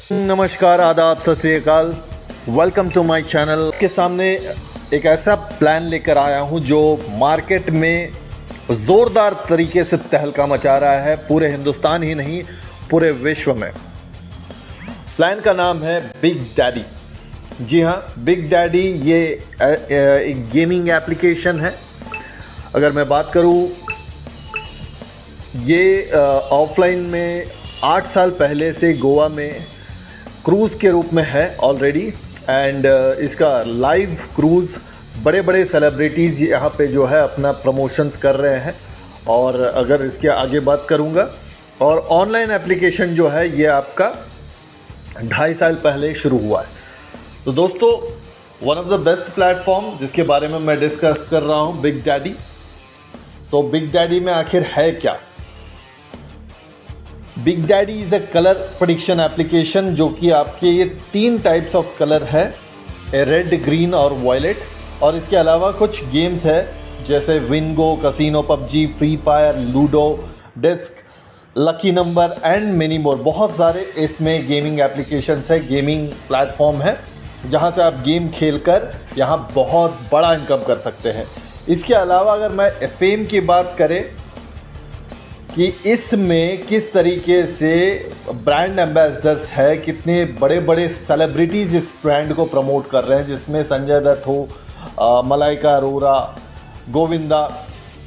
नमस्कार, आदाब, सत श्री अकाल। Welcome to my channel. के सामने एक ऐसा प्लान लेकर आया हूं जो मार्केट में ज़ोरदार तरीके से तहलका मचा रहा है, पूरे हिंदुस्तान ही नहीं पूरे विश्व में। प्लान का नाम है बिग डैडी। जी हाँ, बिग डैडी ये एक गेमिंग एप्लीकेशन है। अगर मैं बात करूँ, ये ऑफलाइन में 8 साल पहले से गोवा में क्रूज़ के रूप में है ऑलरेडी, एंड इसका लाइव क्रूज़ बड़े बड़े सेलिब्रिटीज़ यहाँ पे जो है अपना प्रमोशंस कर रहे हैं। और अगर इसके आगे बात करूँगा, और ऑनलाइन एप्लीकेशन जो है ये आपका 2.5 साल पहले शुरू हुआ है। तो दोस्तों, one of the best platform जिसके बारे में मैं डिस्कस कर रहा हूँ, बिग डैडी। तो बिग डैडी में आखिर है क्या? Big daddy is a colour prediction application जो कि आपके ये 3 टाइप्स ऑफ कलर है, रेड, ग्रीन और वायलेट। और इसके अलावा कुछ गेम्स है जैसे Wingo, casino, PUBG, free fire, ludo, disc, lucky number and many more. बहुत सारे इसमें गेमिंग एप्लीकेशंस है, गेमिंग प्लेटफॉर्म है जहां से आप गेम खेलकर यहां बहुत बड़ा इनकम कर सकते हैं। इसके अलावा अगर मैं फेम की बात करें कि इसमें किस तरीके से ब्रांड एम्बेसडर्स है, कितने बड़े बड़े सेलिब्रिटीज़ इस ब्रांड को प्रमोट कर रहे हैं, जिसमें संजय दत्त हो, मलाइका अरोरा, गोविंदा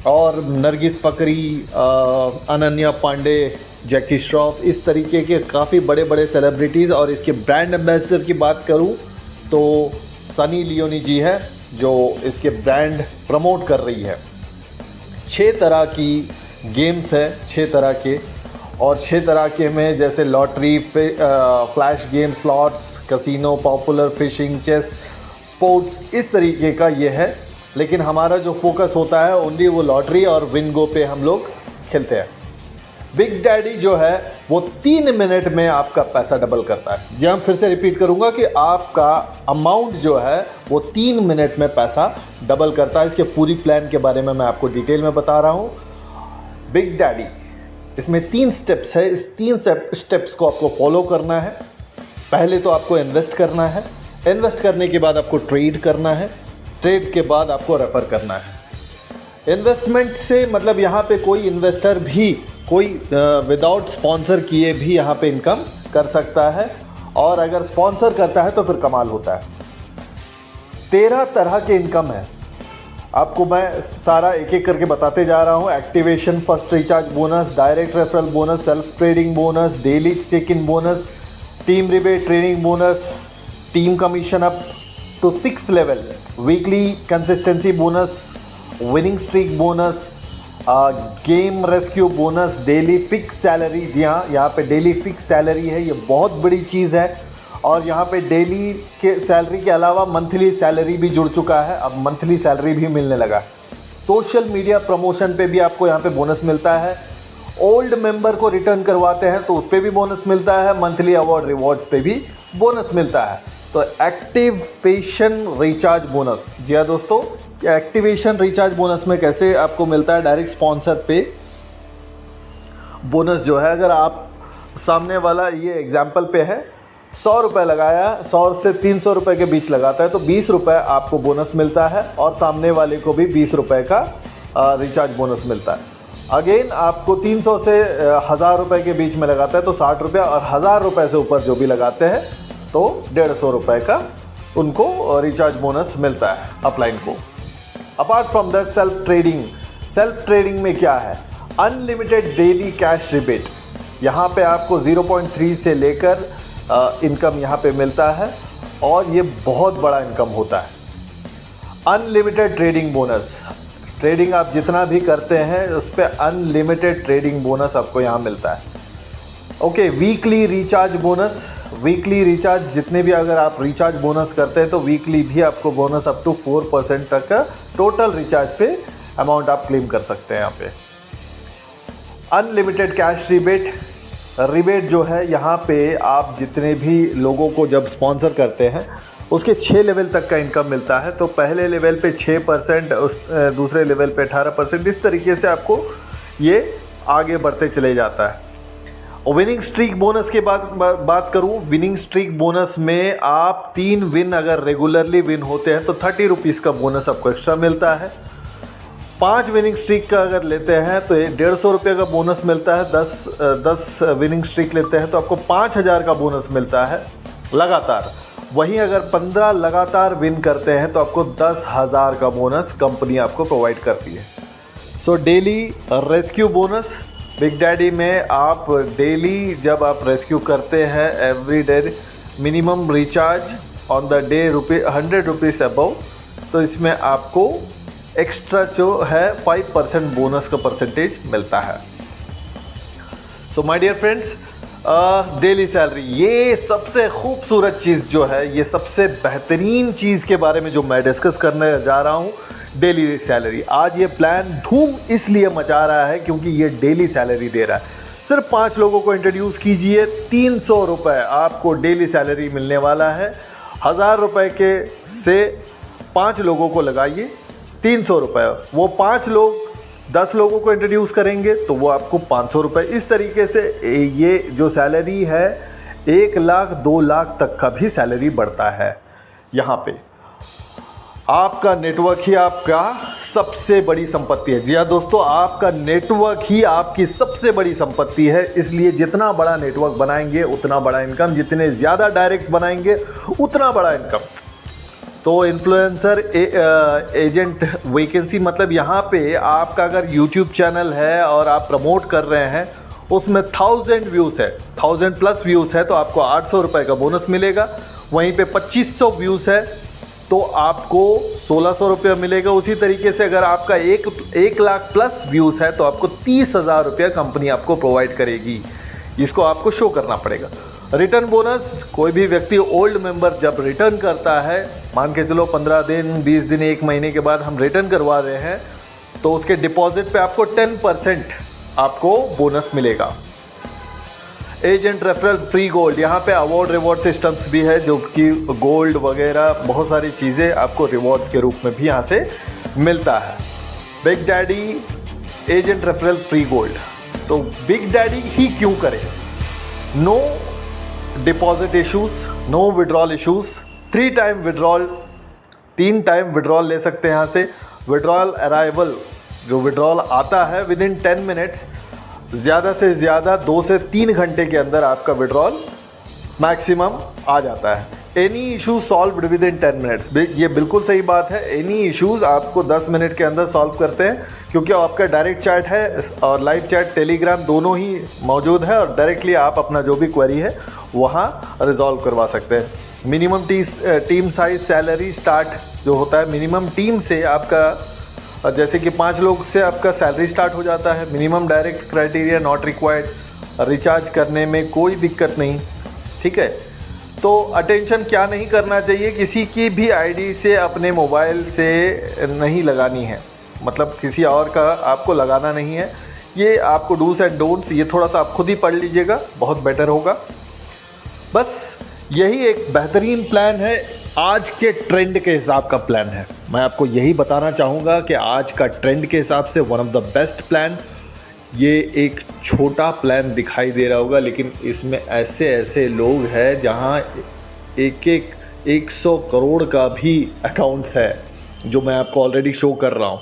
और नरगिस फकरी, अनन्या पांडे, जैकी श्रॉफ, इस तरीके के काफ़ी बड़े बड़े सेलिब्रिटीज़। और इसके ब्रांड एम्बेसडर की बात करूं तो सनी लियोनी जी है जो इसके ब्रांड प्रमोट कर रही है। 6 तरह की गेम्स है, 6 तरह के, और 6 तरह के में जैसे lottery, flash game, slots, casino, popular, fishing, chess, sports, इस तरीके का ये है। लेकिन हमारा जो फोकस होता है ओनली वो लॉटरी और विंगो पे हम लोग खेलते हैं। बिग डैडी जो है वो 3 मिनट में आपका पैसा डबल करता है। जी हम फिर से रिपीट करूंगा कि आपका अमाउंट जो है वो 3 मिनट में पैसा डबल करता है। इसके पूरी प्लान के बारे में मैं आपको डिटेल में बता रहा हूँ। बिग डैडी, इसमें 3 स्टेप्स है। इस 3 स्टेप्स को आपको फॉलो करना है। पहले तो आपको इन्वेस्ट करना है, इन्वेस्ट करने के बाद आपको ट्रेड करना है, ट्रेड के बाद आपको रेफर करना है। इन्वेस्टमेंट से मतलब यहाँ पे कोई इन्वेस्टर भी कोई विदाउट स्पॉन्सर किए भी यहाँ पे इनकम कर सकता है, और अगर स्पॉन्सर करता है तो फिर कमाल होता है। 13 तरह के इनकम है। आपको मैं सारा एक एक करके बताते जा रहा हूँ। Activation, first recharge bonus, direct referral bonus, self trading bonus, daily check in bonus, team rebate trading bonus, team commission up to 6 level, weekly consistency bonus, winning streak bonus, game rescue bonus, daily fix salary. जी हाँ, यहाँ पे daily fix salary है, ये बहुत बड़ी चीज़ है। और यहाँ पे डेली के सैलरी के अलावा मंथली सैलरी भी जुड़ चुका है, अब मंथली सैलरी भी मिलने लगा। सोशल मीडिया प्रमोशन पे भी आपको यहाँ पे बोनस मिलता है। ओल्ड मेंबर को रिटर्न करवाते हैं तो उस पर भी बोनस मिलता है। मंथली अवार्ड रिवॉर्ड्स पे भी बोनस मिलता है। तो एक्टिवेशन रिचार्ज बोनस, जी हाँ दोस्तों, एक्टिवेशन रिचार्ज बोनस में कैसे आपको मिलता है? डायरेक्ट स्पॉन्सर पे बोनस जो है, अगर आप सामने वाला, ये एग्जाम्पल पे है, 100 रुपये लगाया, 100 से 300 रुपये के बीच लगाता है तो 20 रुपये आपको बोनस मिलता है, और सामने वाले को भी 20 रुपये का रिचार्ज बोनस मिलता है। अगेन आपको 300 से 1000 रुपये के बीच में लगाता है तो 60 रुपये, और 1000 रुपये से ऊपर जो भी लगाते हैं तो 150 रुपये का उनको रिचार्ज बोनस मिलता है अपलाइन को। Apart from that, self trading. Self trading में क्या है? Unlimited daily cash rebate. यहाँ पे आपको 0.3 से लेकर इनकम यहाँ पे मिलता है, और ये बहुत बड़ा इनकम होता है। अनलिमिटेड ट्रेडिंग बोनस, ट्रेडिंग आप जितना भी करते हैं उस पर अनलिमिटेड ट्रेडिंग बोनस आपको यहाँ मिलता है। Okay, weekly recharge bonus. Weekly recharge, जितने भी अगर आप रिचार्ज बोनस करते हैं तो वीकली भी आपको बोनस अप टू 4% तक का टोटल रिचार्ज पे अमाउंट आप क्लेम कर सकते हैं यहाँ पे। Unlimited cash rebate. रिबेट जो है, यहाँ पे आप जितने भी लोगों को जब स्पॉन्सर करते हैं उसके 6 लेवल तक का इनकम मिलता है। तो पहले लेवल पे 6%, उस दूसरे लेवल पे 18%, इस तरीके से आपको ये आगे बढ़ते चले जाता है। विनिंग स्ट्रीक बोनस के बाद बात करूं, विनिंग स्ट्रीक बोनस में आप 3 विन अगर रेगुलरली विन होते हैं तो 30 रुपीज़ का बोनस आपको एक्स्ट्रा मिलता है। 5 विनिंग स्ट्रीक का अगर लेते हैं तो 150 रुपये का बोनस मिलता है। 10 विनिंग स्ट्रीक लेते हैं तो आपको 5000 का बोनस मिलता है लगातार। वहीं अगर 15 लगातार विन करते हैं तो आपको 10,000 का बोनस कंपनी आपको प्रोवाइड करती है। So daily rescue bonus big daddy में आप डेली जब आप रेस्क्यू करते हैं every day minimum recharge on the day 100 rupees above, तो इसमें आपको एक्स्ट्रा जो है 5% बोनस का परसेंटेज मिलता है। So my dear friends, daily salary ये सबसे खूबसूरत चीज़ जो है, ये सबसे बेहतरीन चीज़ के बारे में जो मैं डिस्कस करने जा रहा हूँ, डेली सैलरी। आज ये प्लान धूम इसलिए मचा रहा है क्योंकि ये डेली सैलरी दे रहा है। सिर्फ 5 लोगों को इंट्रोड्यूस कीजिए, 300 रुपये आपको डेली सैलरी मिलने वाला है। 1000 रुपये के से 5 लोगों को लगाइए, 300 रुपये। वो 5 लोग 10 लोगों को इंट्रोड्यूस करेंगे तो वो आपको 500 रुपये। इस तरीके से ये जो सैलरी है 1 लाख 2 लाख तक का भी सैलरी बढ़ता है। यहाँ पे आपका नेटवर्क ही आपका सबसे बड़ी संपत्ति है। जी हाँ दोस्तों, आपका नेटवर्क ही आपकी सबसे बड़ी संपत्ति है। इसलिए जितना बड़ा नेटवर्क बनाएंगे उतना बड़ा इनकम, जितने ज़्यादा डायरेक्ट बनाएंगे उतना बड़ा इनकम। तो इन्फ्लुएंसर एजेंट वैकेंसी मतलब यहाँ पे आपका अगर यूट्यूब चैनल है और आप प्रमोट कर रहे हैं, उसमें 1000 व्यूज़ है, 1000 प्लस व्यूज़ है तो आपको 800 रुपये का बोनस मिलेगा। वहीं पे 2500 व्यूज़ है तो आपको 1600 रुपया मिलेगा। उसी तरीके से अगर आपका 1 लाख प्लस व्यूज़ है तो आपको 30,000 रुपया कंपनी आपको प्रोवाइड करेगी। इसको आपको शो करना पड़ेगा। रिटर्न बोनस, कोई भी व्यक्ति ओल्ड मेंबर जब रिटर्न करता है, मान के चलो 15 दिन 20 दिन 1 महीने के बाद हम रिटर्न करवा रहे हैं, तो उसके डिपॉजिट पे आपको 10% आपको बोनस मिलेगा। एजेंट रेफरल फ्री गोल्ड, यहाँ पे अवार्ड रिवॉर्ड सिस्टम्स भी है जो कि गोल्ड वगैरह बहुत सारी चीज़ें आपको रिवॉर्ड्स के रूप में भी यहाँ से मिलता है। Big Daddy agent referral free gold, तो बिग डैडी ही क्यों करें? No deposit issues, no withdrawal issues, 3 time withdrawal, 3 time withdrawal ले सकते हैं यहाँ से। विड्रॉल अराइवल, जो विड्रॉल आता है विद इन 10 मिनट्स, ज़्यादा से ज़्यादा 2 से 3 घंटे के अंदर आपका विड्रॉल मैक्सिमम आ जाता है। Any issue solved with in 10 minutes, ये बिल्कुल सही बात है। एनी इश्यूज़ आपको 10 मिनट के अंदर सॉल्व करते हैं क्योंकि आपका डायरेक्ट चैट है और लाइव चैट टेलीग्राम दोनों ही मौजूद है और डायरेक्टली आप अपना जो भी क्वेरी है वहाँ रिजॉल्व करवा सकते हैं। Minimum team size salary start जो होता है, मिनिमम टीम से आपका जैसे कि 5 लोग से आपका सैलरी स्टार्ट हो जाता है। Minimum direct criteria not required, recharge करने में कोई दिक्कत नहीं, ठीक है। तो अटेंशन क्या नहीं करना चाहिए, किसी की भी आईडी से अपने मोबाइल से नहीं लगानी है, मतलब किसी और का आपको लगाना नहीं है। ये आपको डूज एंड डोंट्स, ये थोड़ा सा आप खुद ही पढ़ लीजिएगा, बहुत बेटर होगा। बस यही एक बेहतरीन प्लान है, आज के ट्रेंड के हिसाब का प्लान है। मैं आपको यही बताना चाहूँगा कि आज का ट्रेंड के हिसाब से one of the best plan, ये एक छोटा प्लान दिखाई दे रहा होगा लेकिन इसमें ऐसे ऐसे लोग हैं जहाँ 100 करोड़ का भी अकाउंट्स है, जो मैं आपको ऑलरेडी शो कर रहा हूँ।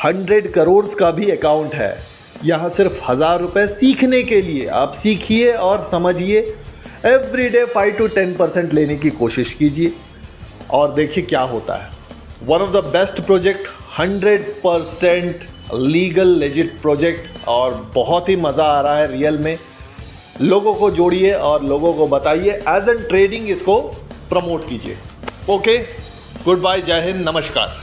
100 करोड़ का भी अकाउंट है। यहाँ सिर्फ 1000 रुपये सीखने के लिए आप सीखिए और समझिए। एवरीडे 5 to 10% लेने की कोशिश कीजिए और देखिए क्या होता है। One of the best project, 100% legal legit project और बहुत ही मज़ा आ रहा है रियल में। लोगों को जोड़िए और लोगों को बताइए, एज एन ट्रेडिंग इसको प्रमोट कीजिए। ओके, गुड बाय, जय हिंद, नमस्कार।